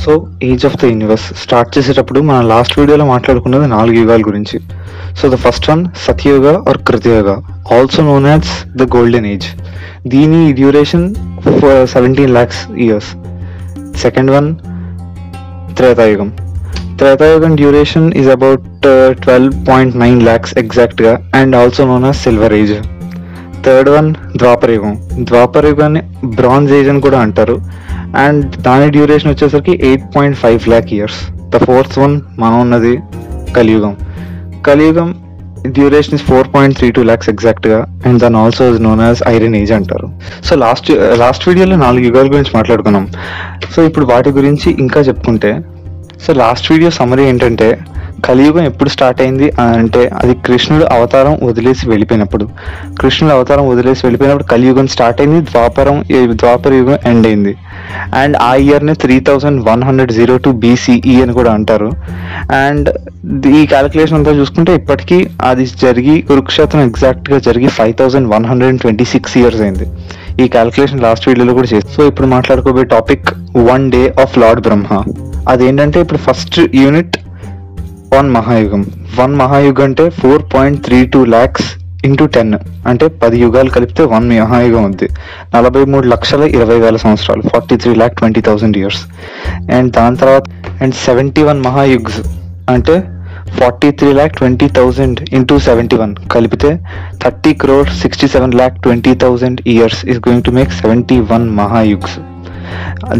So age of the universe start చేసేటప్పుడు మనం last వీడియోలో మాట్లాడుకున్నది 4 యుగాల గురించి. So the first one Satyayuga or Kritayuga, also known as the golden age. దీని duration 17 lakhs years. Second one త్రేతాయుగం. త్రేతాయుగం డ్యూరేషన్ ఈజ్ అబౌట్ 12.9 lakhs ఎగ్జాక్ట్గా and also known as silver age. Third one ద్వాపరయుగం. ద్వాపరయుగాన్ని బ్రాంజ్ ఏజ్ అని కూడా అంటారు అండ్ దాని డ్యూరేషన్ వచ్చేసరికి 8.5 lakh years. The fourth one మనం ఉన్నది కలియుగం. కలియుగం డ్యూరేషన్ ఇస్ 4.32 lakhs ఎగ్జాక్ట్గా అండ్ దాని also is known as iron age అంటారు. సో లాస్ట్ వీడియోలో 4 యుగాల గురించి మాట్లాడుకున్నాం. సో ఇప్పుడు వాటి గురించి ఇంకా చెప్పుకుంటే, సో లాస్ట్ వీడియో సమరీ ఏంటంటే కలియుగం ఎప్పుడు స్టార్ట్ అయింది అంటే అది కృష్ణుడు అవతారం వదిలేసి వెళ్ళిపోయినప్పుడు. కలియుగం స్టార్ట్ అయింది, ద్వాపర యుగం ఎండ్ అయింది. అండ్ ఆ ఇయర్ని 3102 BCE అని కూడా అంటారు. అండ్ ఈ క్యాలిక్యులేషన్ అంతా చూసుకుంటే ఇప్పటికీ అది జరిగి కురుక్షేత్రం ఎగ్జాక్ట్గా జరిగి 5126 years అయింది. ఈ క్యాలిక్యులేషన్ లాస్ట్ వీడియోలో కూడా చేసి. సో ఇప్పుడు మాట్లాడుకోబోయే టాపిక్ 1 day ఆఫ్ లార్డ్ బ్రహ్మ. అదేంటంటే ఇప్పుడు ఫస్ట్ యూనిట్ 1 మహాయుగం. 1 మహాయుగం అంటే 4.32 lakhs into 10 అంటే 10 యుగాలు కలిపితే 1 మహాయుగం ఉంది. 43,20,000 సంవత్సరాలు, 43,20,000 years. అండ్ దాని తర్వాత 71 మహాయుగ్స్ అంటే 43,20,000 into 71 కలిపితే 30,67,20,000 years is going to make 71 మహాయుగ్స్.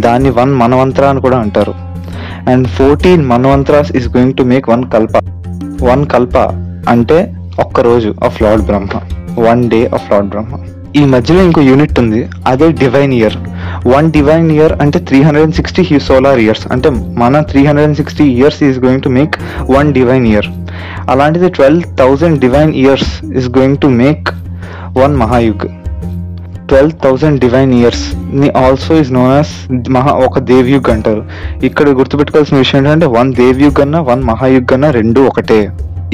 దాన్ని 1 మనవంతర అని కూడా అంటారు. అండ్ 14 మన్వంతరాస్ ఈస్ గోయింగ్ టు మేక్ 1 కల్ప. 1 కల్ప అంటే ఒక్క రోజు of lord Brahma, 1 day of lord Brahma. ఈ మధ్యలో ఇంకో యూనిట్ ఉంది, అదే డివైన్ ఇయర్. 1 డివైన్ ఇయర్ అంటే 360 సోలార్ ఇయర్స్, అంటే మన 360 years is going to make 1 divine year. అలాంటిది 12,000 divine years is going to make 1 మహాయుగ్. 12,000 divine years ని ఆల్సో ఇస్ నోన్ యాజ్ ఒక దేవ్యుగ్ అంటారు. ఇక్కడ గుర్తుపెట్టుకోవాల్సిన విషయం ఏంటంటే 1 దేవ్యుగ్ అన్నా 1 మహాయుగ్ అన్నా రెండు ఒకటే.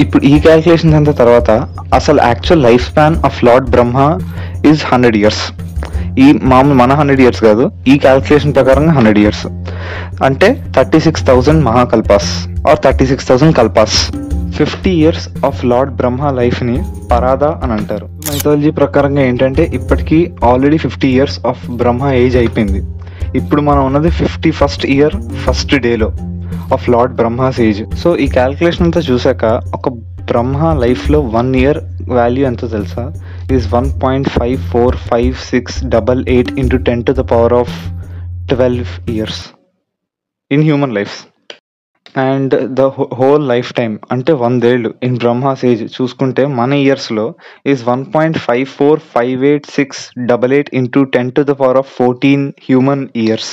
ఇప్పుడు ఈ క్యాలిక్యులేషన్స్ అంతా తర్వాత అసలు actual life span of lord Brahma is 100 years. ఈ మామూలు మన 100 years కాదు, ఈ క్యాలిక్యులేషన్ ప్రకారంగా 100 years అంటే 36,000 మహాకల్పాస్ ఆర్ 36,000 కల్పాస్. 50 years of lord Brahma life ని పరాద అని అంటారు. మైథాలజీ ప్రకారంగా ఏంటంటే ఇప్పటికీ already 50 years of Brahma age అయిపోయింది. ఇప్పుడు మనం ఉన్నది 51st year ఫస్ట్ డేలో of lord Brahma's age. So ఈ క్యాలిక్యులేషన్ అంతా చూసాక ఒక బ్రహ్మ లైఫ్ లో 1 year వాల్యూ ఎంతో తెలుసా? Is 1.545688 into 10 to the power of 12 years in human life. And the whole life time అంటే 100 ఏళ్ళు ఇన్ బ్రహ్మాస్ ఏజ్ చూసుకుంటే మన ఇయర్స్లో is 1.545868 into 10 to the power of 14 human years.